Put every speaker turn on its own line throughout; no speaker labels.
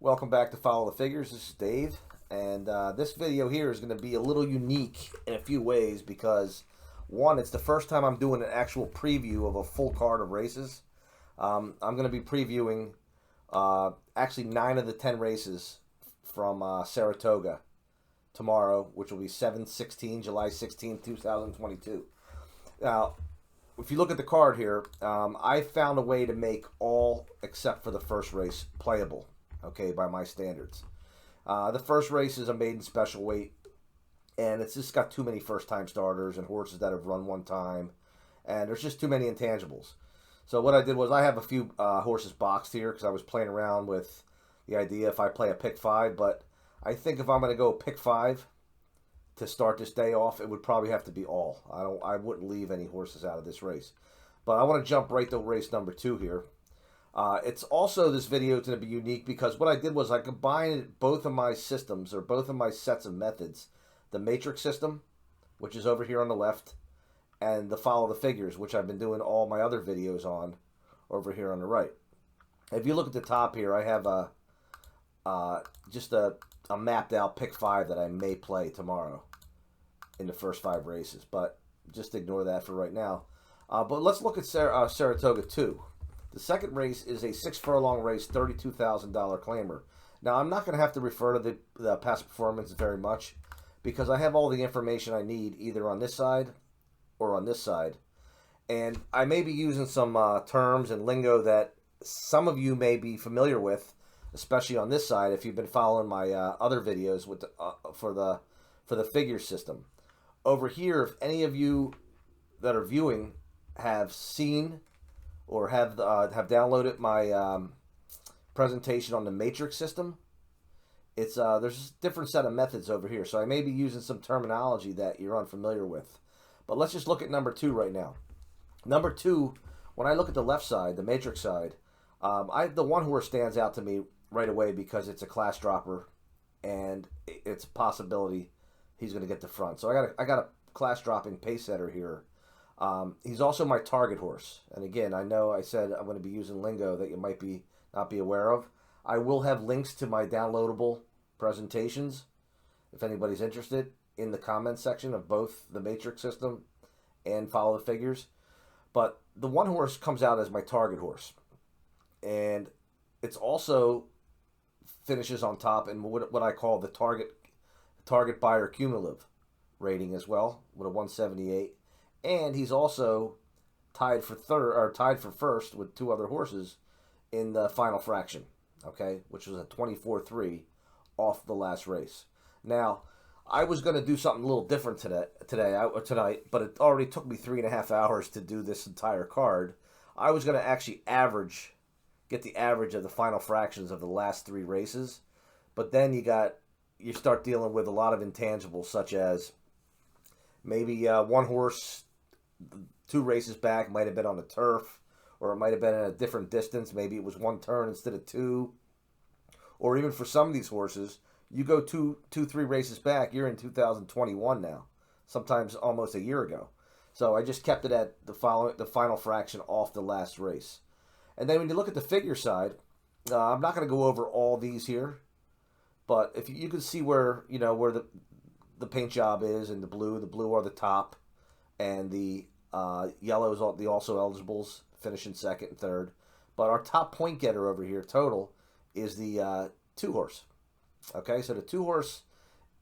Welcome back to Follow the Figures. This is Dave, and this video here is going to be a little unique in a few ways because, one, it's the first time I'm doing an actual preview of a full card of races. I'm going to be previewing actually 9 of the 10 races from Saratoga tomorrow, which will be July 16, 2022. Now, if you look at the card here, I found a way to make all except for the first race playable. Okay, by my standards. The first race is a maiden special weight, and it's just got too many first-time starters and horses that have run one time, and there's just too many intangibles. So what I did was I have a few horses boxed here because I was playing around with the idea if I play a pick 5, but I think if I'm going to go pick 5 to start this day off, it would probably have to be all. I wouldn't leave any horses out of this race. But I want to jump right to race number 2 here. It's also, this video is going to be unique because what I did was I combined both of my systems, or both of my sets of methods. The matrix system, which is over here on the left, and the follow the figures, which I've been doing all my other videos on over here on the right. If you look at the top here, I have just a mapped out pick 5 that I may play tomorrow in the first 5 races, but just ignore that for right now. But let's look at Saratoga 2. The second race is a 6-furlong race, $32,000 claimer. Now, I'm not going to have to refer to the past performance very much because I have all the information I need either on this side or on this side. And I may be using some terms and lingo that some of you may be familiar with, especially on this side if you've been following my other videos with for the figure system. Over here, if any of you that are viewing have seen or have downloaded my presentation on the matrix system, it's there's a different set of methods over here, so I may be using some terminology that you're unfamiliar with. But let's just look at number 2 right now. Number 2, when I look at the left side, the matrix side, the one horse stands out to me right away because it's a class dropper, and it's a possibility he's going to get the front. So I got a class dropping pace setter here. He's also my target horse. And again, I know I said I'm going to be using lingo that you might not be aware of. I will have links to my downloadable presentations, if anybody's interested, in the comments section of both the matrix system and follow the figures. But the one horse comes out as my target horse. And it's also finishes on top in what I call the target buyer cumulative rating as well, with a 178. And he's also tied for first with 2 other horses in the final fraction, okay, which was a 24-3 off the last race. Now, I was going to do something a little different tonight, but it already took me 3.5 hours to do this entire card. I was going to actually get the average of the final fractions of the last 3 races, but then you start dealing with a lot of intangibles, such as maybe one horse 2 races back might have been on the turf, or it might have been at a different distance. Maybe it was 1 turn instead of 2. Or even for some of these horses, you go 3 races back, you're in 2021 now, sometimes almost a year ago. So I just kept it at the final fraction off the last race. And then when you look at the figure side, I'm not going to go over all these here, but if you can see where the paint job is in the blue are the top, and the yellows are the also eligibles, finishing second and third. But our top point getter over here total is the 2 horse. Okay, so the 2 horse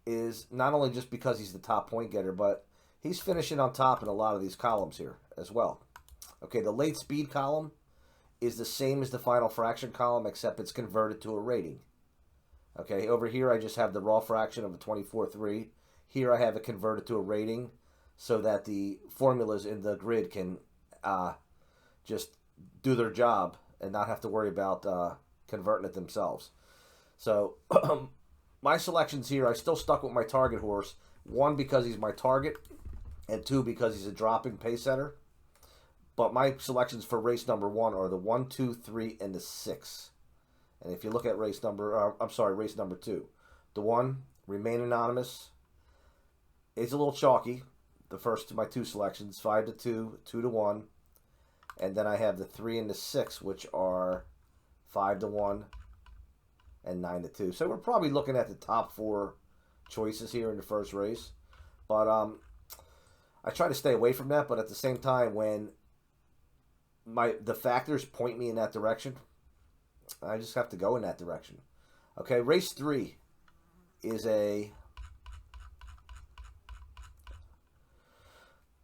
is not only just because he's the top point getter, but he's finishing on top in a lot of these columns here as well. Okay, the late speed column is the same as the final fraction column, except it's converted to a rating. Okay, over here I just have the raw fraction of a 24-3. Here I have it converted to a rating, so that the formulas in the grid can just do their job and not have to worry about converting it themselves. So my selections here, I still stuck with my target horse. 1, because he's my target, and 2, because he's a dropping pace setter. But my selections for race number 1 are the 1, 2, 3, and the 6. And if you look at race number 2, the 1, Remain Anonymous. It's a little chalky. The first of my 2 selections, 5-2, 2-1, and then I have the 3 and the 6, which are 5-1, and 9-2. So we're probably looking at the top 4 choices here in the first race. But I try to stay away from that. But at the same time, when the factors point me in that direction, I just have to go in that direction. Okay, race 3 is a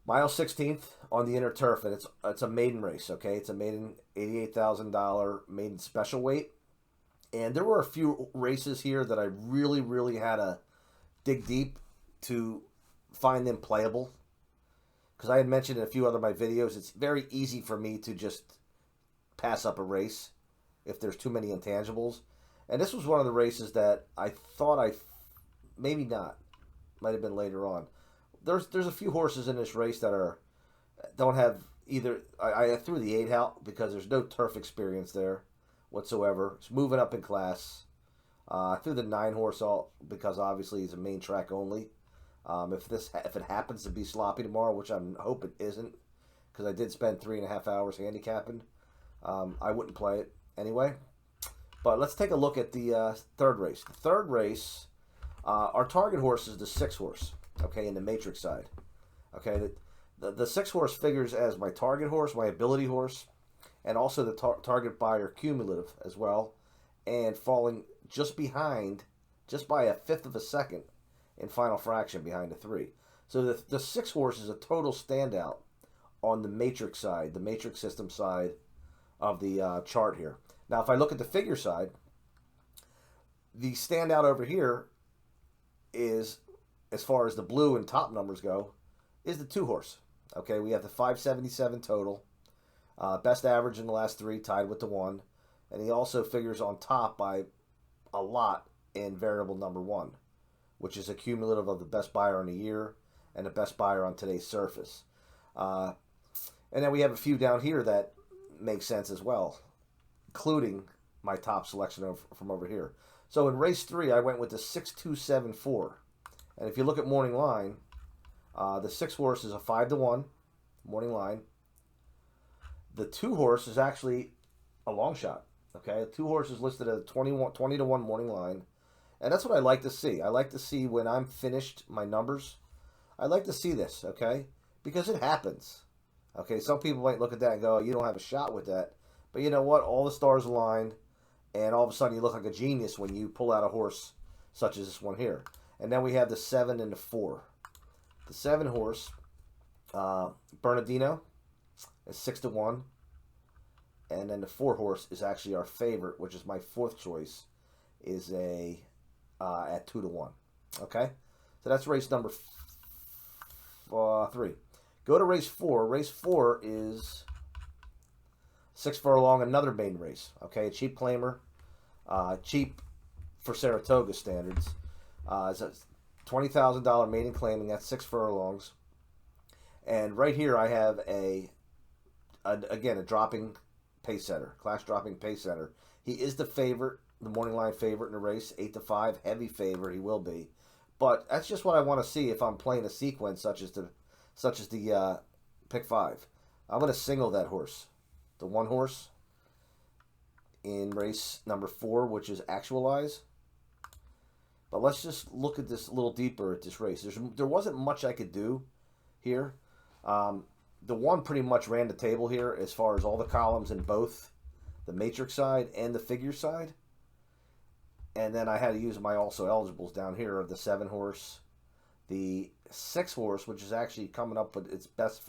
mile 16th on the inner turf, and it's a maiden race. Okay, it's a maiden $88,000 maiden special weight, and there were a few races here that I really had to dig deep to find them playable, because I had mentioned in a few other of my videos, it's very easy for me to just pass up a race if there's too many intangibles. And this was one of the races that I thought maybe not, might have been later on. There's a few horses in this race that don't have either. I threw the 8 out because there's no turf experience there whatsoever. It's moving up in class. I threw the 9 horse out because obviously it's a main track only. If it happens to be sloppy tomorrow, which I hope it isn't, because I did spend 3.5 hours handicapping, I wouldn't play it anyway. But let's take a look at the third race. The third race, our target horse is the 6 horse. Okay, in the matrix side. Okay, the 6 horse figures as my target horse, my ability horse, and also the target buyer cumulative as well, and falling just behind, just by a 1/5 of a second in final fraction behind the 3. So the 6 horse is a total standout on the matrix side, the matrix system side of the chart here. Now, if I look at the figure side, the standout over here is, as far as the blue and top numbers go, is the 2 horse. Okay, we have the 577 total, best average in the last 3, tied with the 1, and he also figures on top by a lot in variable number 1, which is a cumulative of the best buyer on the year and the best buyer on today's surface. And then we have a few down here that make sense as well, including my top selection from over here. So in race 3, I went with the 6274. And if you look at morning line, the 6 horse is a 5-1 morning line. The 2 horse is actually a long shot. Okay, the 2 horse is listed at a 20-1 morning line. And that's what I like to see. I like to see when I'm finished my numbers. I like to see this, okay? Because it happens. Okay, some people might look at that and go, you don't have a shot with that. But you know what? All the stars aligned, and all of a sudden you look like a genius when you pull out a horse such as this one here. And then we have the 7 and the 4. The 7 horse, Bernardino, is 6-1. And then the 4 horse is actually our favorite, which is my 4th choice, is at 2-1. Okay? So that's race number 3. Go to race 4. Race 4 is 6 furlong, another maiden race. Okay, a cheap claimer. Cheap for Saratoga standards. It's a $20,000 maiden claiming. That's 6 furlongs. And right here I have again a dropping pace setter, class dropping pace setter. He is the favorite, the morning line favorite in the race, 8-5, heavy favorite he will be. But that's just what I want to see if I'm playing a sequence such as the pick 5. I'm going to single that horse, the 1 horse, in race number 4, which is Actualize. But let's just look at this a little deeper at this race. There wasn't much I could do here. The 1 pretty much ran the table here as far as all the columns in both the matrix side and the figure side. And then I had to use my also eligibles down here of the 7 horse, the 6 horse, which is actually coming up with its best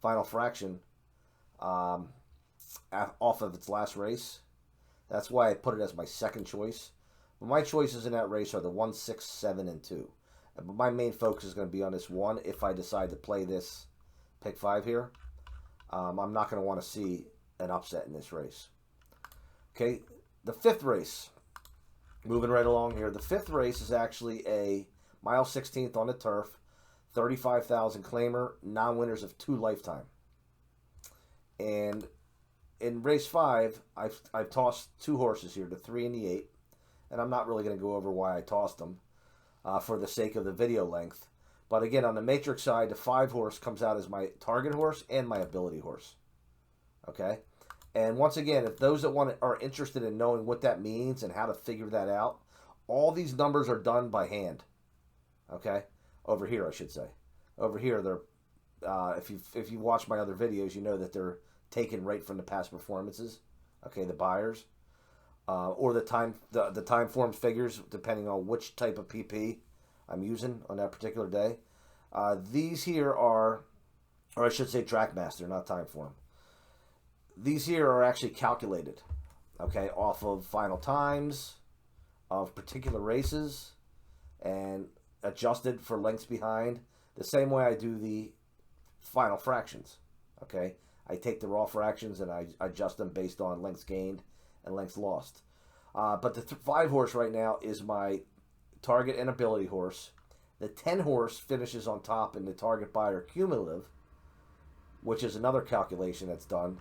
final fraction off of its last race. That's why I put it as my 2nd choice. But my choices in that race are the 1, 6, 7, and 2. But my main focus is going to be on this 1 if I decide to play this pick 5 here. I'm not going to want to see an upset in this race. Okay, the 5th race. Moving right along here. The 5th race is actually a mile 16th on the turf, 35,000 claimer, non-winners of 2 lifetime. And in race 5, I've tossed 2 horses here, the 3 and the 8. And I'm not really going to go over why I tossed them for the sake of the video length. But again, on the matrix side, the 5 horse comes out as my target horse and my ability horse. Okay? And once again, if those that are interested in knowing what that means and how to figure that out, all these numbers are done by hand. Okay, over here I should say. Over here, they're if you watch my other videos, you know that they're taken right from the past performances. Okay, the buyers or the time form figures, depending on which type of PP I'm using on that particular day. These here are, or I should say, Trackmaster, not time form. These here are actually calculated, okay, off of final times of particular races and adjusted for lengths behind, the same way I do the final fractions, okay? I take the raw fractions and I adjust them based on lengths gained and lengths lost. But the 5 horse right now is my target and ability horse. The 10 horse finishes on top in the target buyer cumulative, which is another calculation that's done.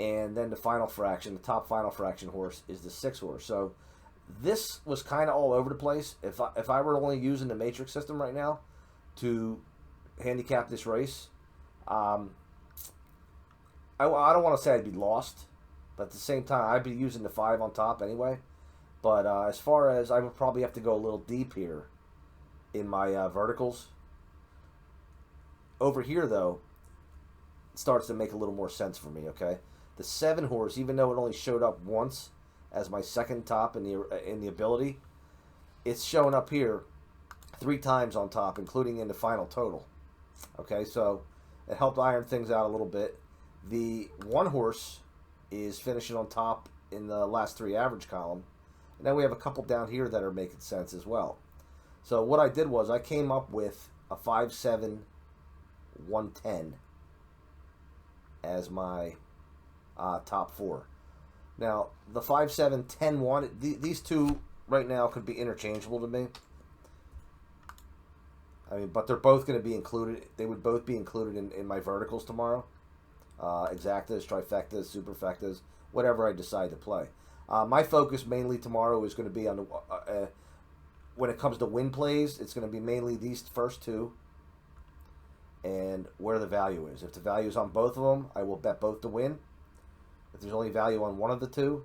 And then the final fraction, the top final fraction horse, is the 6 horse. So this was kind of all over the place. If I were only using the matrix system right now to handicap this race, I don't want to say I'd be lost, but at the same time, I'd be using the 5 on top anyway. But as far as, I would probably have to go a little deep here in my verticals. Over here, though, it starts to make a little more sense for me, okay? The 7 horse, even though it only showed up once as my second top in the ability, it's showing up here 3 times on top, including in the final total. Okay, so it helped iron things out a little bit. The 1 horse is finishing on top in the last 3 average column. And then we have a couple down here that are making sense as well. So what I did was I came up with a 5-7 110 as my top 4. Now, the 5-7 10-1, these two right now could be interchangeable to me. I mean, but they're both going to be included. They would both be included in my verticals tomorrow. Exactas, trifectas, superfectas, whatever I decide to play. My focus mainly tomorrow is going to be on the, when it comes to win plays, it's going to be mainly these first 2 and where the value is. If the value is on both of them, I will bet both to win. If there's only value on one of the 2,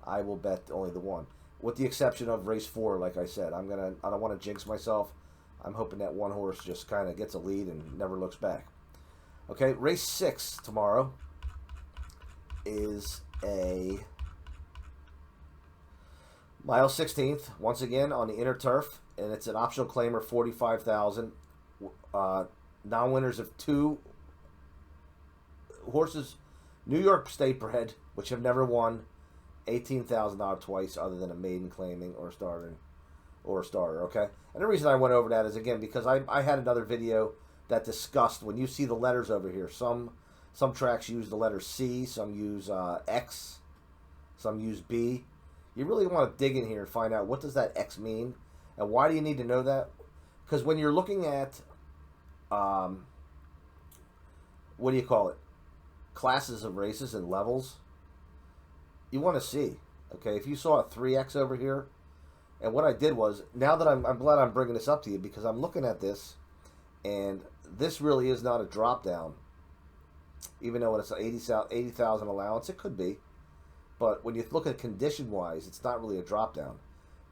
I will bet only the 1. With the exception of race 4, like I said, I don't want to jinx myself. I'm hoping that 1 horse just kind of gets a lead and never looks back. Okay, race 6 tomorrow is a mile 16th, once again on the inner turf, and it's an optional claimer, 45,000. Non-winners of 2 horses, New York State bred, which have never won $18,000 twice, other than a maiden claiming or a starter. Okay, and the reason I went over that is again because I had another video that discussed when you see the letters over here. Some tracks use the letter C, some use X, some use B. You really want to dig in here and find out what does that X mean, and why do you need to know that? Because when you're looking at what do you call it? Classes of races and levels, you want to see, okay, if you saw a 3X over here, and what I did was, now that I'm glad I'm bringing this up to you, because I'm looking at this, and this really is not a drop down, even though it's an 80,000 allowance, it could be, but when you look at condition wise, it's not really a drop down,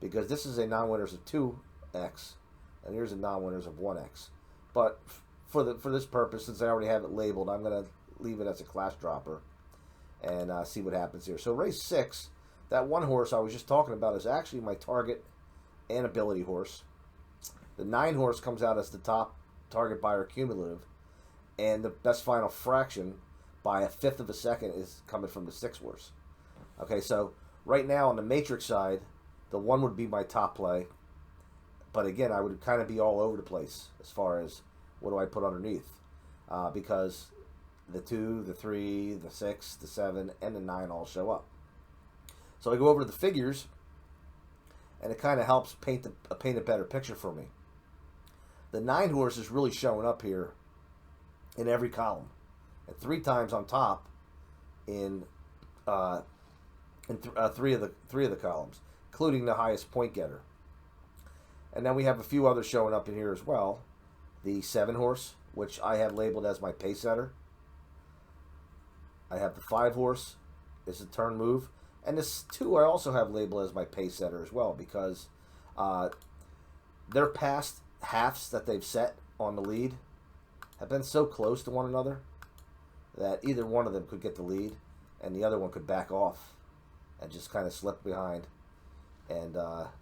because this is a non-winners of 2X, and here's a non-winners of 1X, but for this purpose, since I already have it labeled, I'm going to leave it as a class dropper and see what happens here. So race 6, that 1 horse I was just talking about is actually my target and ability horse. The 9 horse comes out as the top target buyer cumulative, and the best final fraction by 1/5 of a second is coming from the 6 horse. Okay, so right now on the matrix side, the 1 would be my top play, but again, I would kind of be all over the place as far as what do I put underneath, because the 2, the 3, the 6, the 7, and the 9 all show up. So I go over to the figures, and it kind of helps paint a better picture for me. The 9 horse is really showing up here in every column, and 3 times on top in 3 of the columns, including the highest point getter. And then we have a few others showing up in here as well. The 7 horse, which I have labeled as my pace setter. I have the 5 horse, It's a turn move. And this 2 I also have labeled as my pace setter as well, because their past halves that they've set on the lead have been so close to one another that either one of them could get the lead and the other one could back off and just kind of slip behind and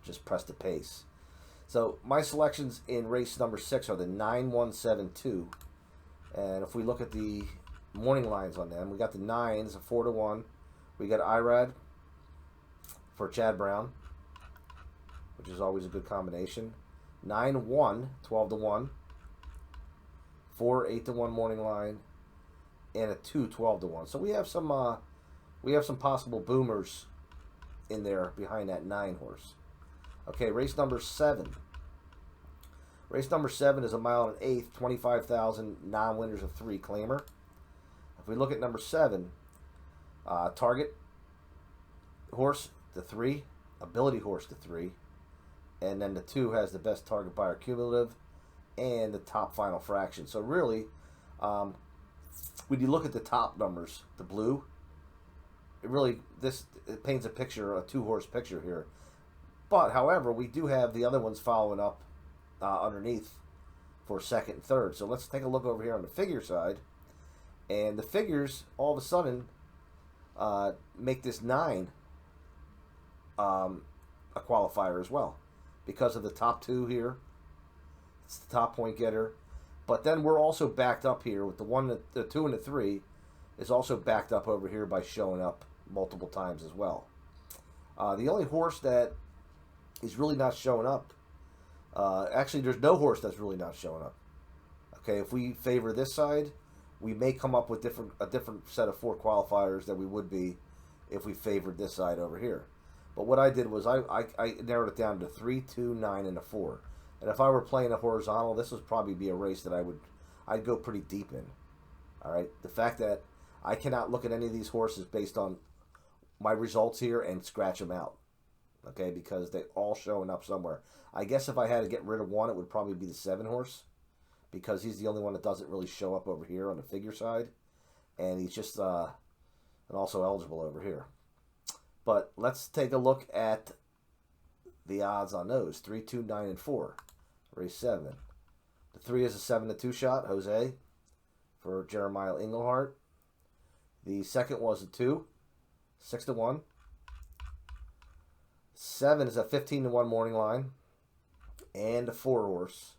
just press the pace. So my selections in race number 6 are the 9, 1, 7, 2. And if we look at the morning lines on them, we got the 9s, a 4 to 1. We got Irad for Chad Brown, which is always a good combination. 9, 1, 12 to 1. 4, 8 to 1 morning line, and a 2, 12 to 1. So we have some possible boomers in there behind that 9 horse. Okay, race number 7. Race number 7 is a mile and 1/8, 25,000 non-winners of 3 claimer. If we look at number 7, target horse the 3, ability horse the 3, and then the 2 has the best target buyer cumulative and the top final fraction. So really, when you look at the top numbers, the blue, it paints a picture, a 2-horse picture here. But however, we do have the other ones following up underneath for 2nd and 3rd. So let's take a look over here on the figure side, and the figures all of a sudden make this 9 a qualifier as well, because of the top 2 here. It's the top point getter. But then we're also backed up here with the 1, the 2, and the 3 is also backed up over here by showing up multiple times as well. The only horse that is really not showing up, actually there's no horse that's really not showing up. Okay, if we favor this side, we may come up with a different set of 4 qualifiers that we would be if we favored this side over here. But what I did was I narrowed it down to 3, 2, 9, and a 4. And if I were playing a horizontal, this would probably be a race that I'd go pretty deep in. All right, the fact that I cannot look at any of these horses based on my results here and scratch them out, okay, because they're all showing up somewhere. I guess if I had to get rid of one, it would probably be the 7 horse, because he's the only one that doesn't really show up over here on the figure side, and he's just and also eligible over here. But let's take a look at the odds on those. 3, 2, 9, and 4. Race 7. The 3 is a 7 to 2 shot, Jose, for Jeremiah Englehart. The 2nd was a 2, 6 to 1. 7 is a 15 to 1 morning line, and a 4 horse.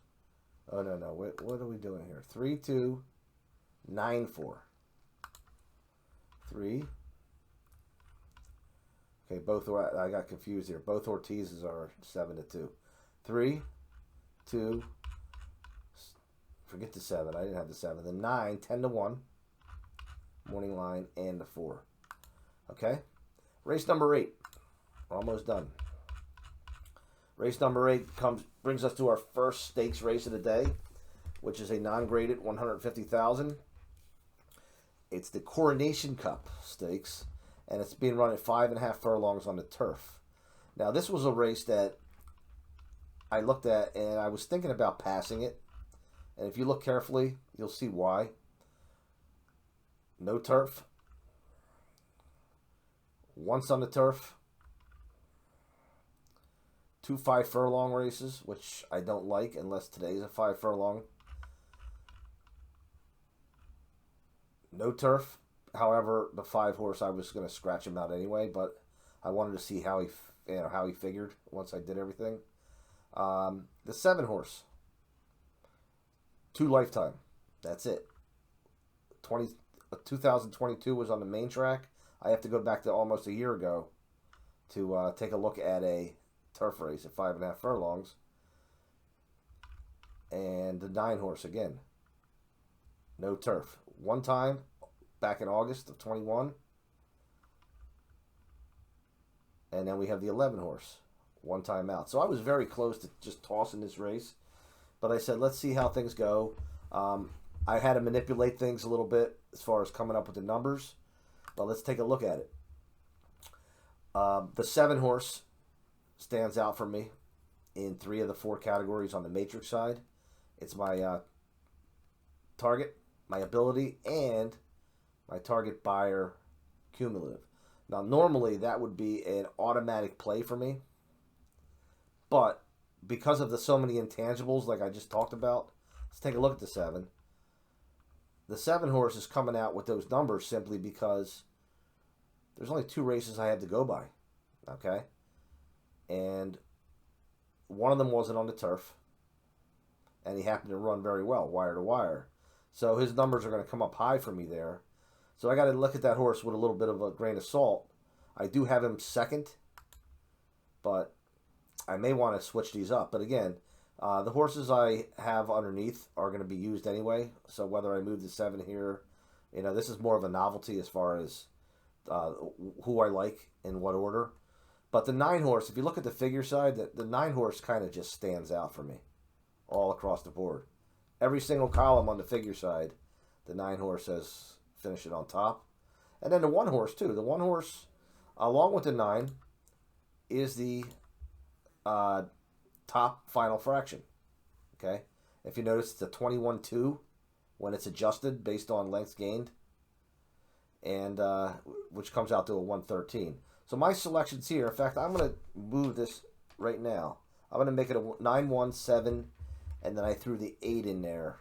Oh, no. What are we doing here? 3, 2, 9, 4. 3. Okay, I got confused here. Both Ortizes are 7 to 2. 3, 2, forget the 7. I didn't have the 7. The 9, 10 to 1. Morning line, and the 4. Okay? Race number 8. We're almost done. Race number 8 brings us to our first stakes race of the day, which is a non-graded 150,000. It's the Coronation Cup Stakes, and it's being run at 5.5 furlongs on the turf. Now, this was a race that I looked at, and I was thinking about passing it. And if you look carefully, you'll see why. No turf. Once on the turf. 2 5-furlong races, which I don't like unless today's a 5 furlong. No turf. However, the 5 horse, I was going to scratch him out anyway, but I wanted to see how he figured once I did everything. The 7 horse, 2 lifetime. That's it. 2022 was on the main track. I have to go back to almost a year ago to take a look at a turf race at 5.5 furlongs. And the 9 horse again. No turf. One time back in August of 21. And then we have the 11 horse. One time out. So I was very close to just tossing this race. But I said, let's see how things go. I had to manipulate things a little bit as far as coming up with the numbers. But let's take a look at it. The 7 horse stands out for me in 3 of the 4 categories on the matrix side. It's my target, my ability, and my target buyer cumulative. Now, normally that would be an automatic play for me, but because of the so many intangibles like I just talked about, let's take a look at the 7. The 7 horse is coming out with those numbers simply because there's only 2 races I have to go by, okay? And one of them wasn't on the turf, and he happened to run very well, wire to wire. So his numbers are going to come up high for me there. So I got to look at that horse with a little bit of a grain of salt. I do have him second, but I may want to switch these up. But again, the horses I have underneath are going to be used anyway. So whether I move the 7 here, this is more of a novelty as far as who I like in what order. But the 9 horse, if you look at the figure side, the 9 horse kind of just stands out for me all across the board. Every single column on the figure side, the 9 horse has finished it on top. And then the 1 horse too. The 1 horse, along with the 9, is the top final fraction. Okay? If you notice, it's a 21-2 when it's adjusted based on lengths gained, and which comes out to a 113. So my selections here, in fact, I'm going to move this right now. I'm going to make it a 9-1-7, and then I threw the 8 in there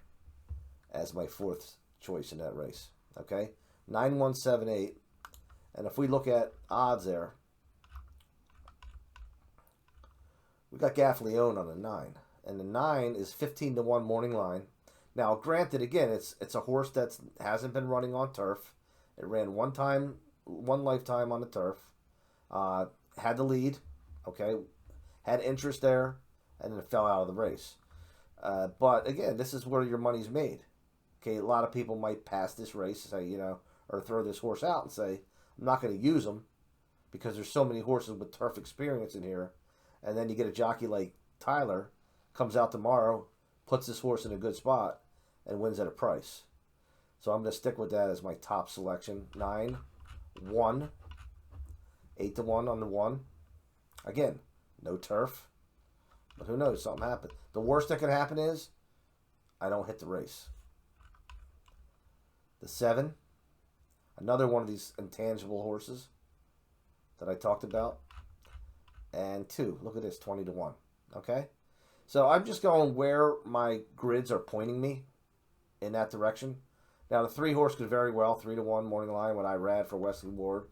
as my 4th choice in that race. Okay? 9-1-7-8. And if we look at odds there, we got Gaffleone on the 9. And the 9 is 15-1 morning line. Now, granted, again, it's a horse that hasn't been running on turf. It ran one lifetime on the turf. Had the lead, okay, had interest there, and then it fell out of the race. But again, this is where your money's made. Okay, a lot of people might pass this race, say, or throw this horse out and say, I'm not going to use him because there's so many horses with turf experience in here. And then you get a jockey like Tyler, comes out tomorrow, puts this horse in a good spot, and wins at a price. So I'm going to stick with that as my top selection. 9, 1. 8-1 on the 1. Again, no turf. But who knows? Something happened. The worst that could happen is I don't hit the race. The 7. Another one of these intangible horses that I talked about. And 2. Look at this. 20-1. Okay? So I'm just going where my grids are pointing me in that direction. Now, the 3 horse could very well, 3-1 morning line, when I rad for Wesley Ward,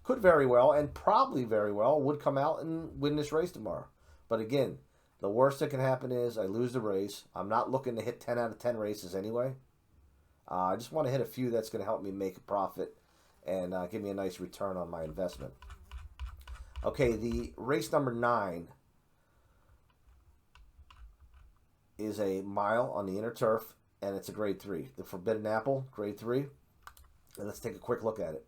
could very well, and probably very well, would come out and win this race tomorrow. But again, the worst that can happen is I lose the race. I'm not looking to hit 10 out of 10 races anyway. I just want to hit a few that's going to help me make a profit and give me a nice return on my investment. Okay, the race number 9 is a mile on the inner turf, and it's a grade 3. The Forbidden Apple, grade 3. And let's take a quick look at it.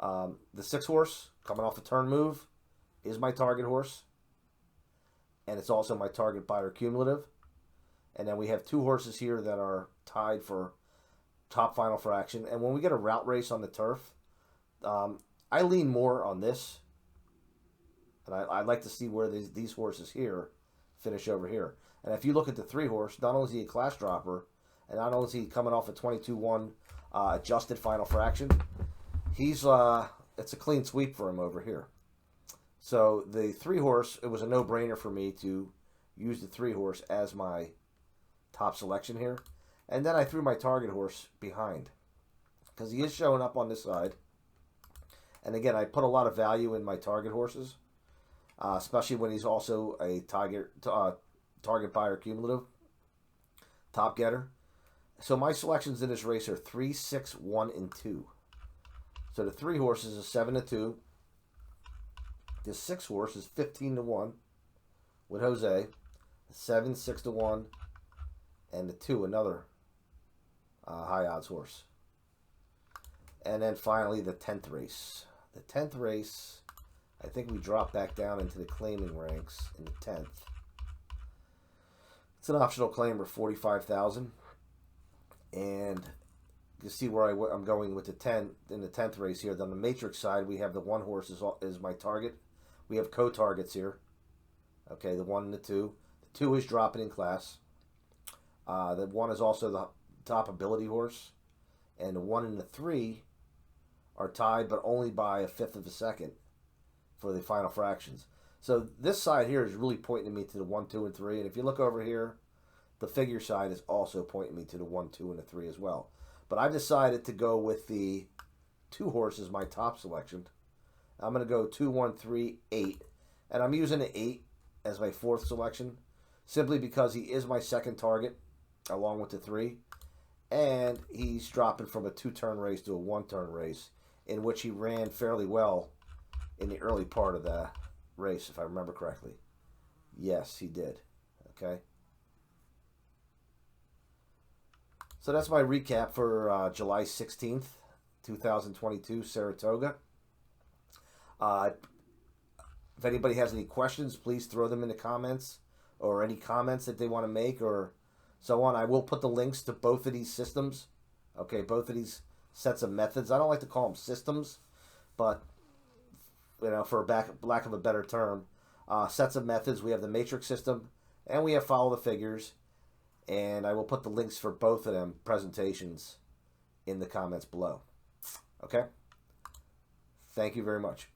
The 6 horse, coming off the turn move, is my target horse. And it's also my target buyer cumulative. And then we have 2 horses here that are tied for top final fraction. And when we get a route race on the turf, I lean more on this. And I'd like to see where these horses here finish over here. And if you look at the 3 horse, not only is he a class dropper, and not only is he coming off a 22-1 adjusted final fraction, it's a clean sweep for him over here. So the 3 horse, it was a no-brainer for me to use the 3 horse as my top selection here. And then I threw my target horse behind because he is showing up on this side. And again, I put a lot of value in my target horses, especially when he's also a target buyer cumulative, top getter. So my selections in this race are 3, 6, 1, and 2. So the 3 horse is a 7-2. The 6 horse is 15-1 with Jose. The 7, 6-1, and the 2, another high odds horse. And then finally the 10th race. The 10th race, I think we drop back down into the claiming ranks in the 10th. It's an optional claim for $45,000. And you see where I'm going with the 10 in the 10th race here. On the matrix side, we have the 1 horse is my target. We have co-targets here. Okay, the 1 and the 2. The 2 is dropping in class. The 1 is also the top ability horse. And the 1 and the 3 are tied, but only by 1/5 of a second for the final fractions. So this side here is really pointing me to the 1, 2, and 3. And if you look over here, the figure side is also pointing me to the 1, 2, and the 3 as well. But I've decided to go with the 2 horses, my top selection. I'm going to go 2, 1, 3, 8. And I'm using the 8 as my 4th selection simply because he is my second target along with the 3. And he's dropping from a 2-turn race to a 1-turn race, in which he ran fairly well in the early part of the race, if I remember correctly. Yes, he did. Okay. So that's my recap for July 16th, 2022, Saratoga. If anybody has any questions, please throw them in the comments, or any comments that they want to make or so on. I will put the links to both of these systems. Okay, both of these sets of methods. I don't like to call them systems, but for lack of a better term, sets of methods. We have the matrix system, and we have follow the figures. And I will put the links for both of them presentations in the comments below. Okay? Thank you very much.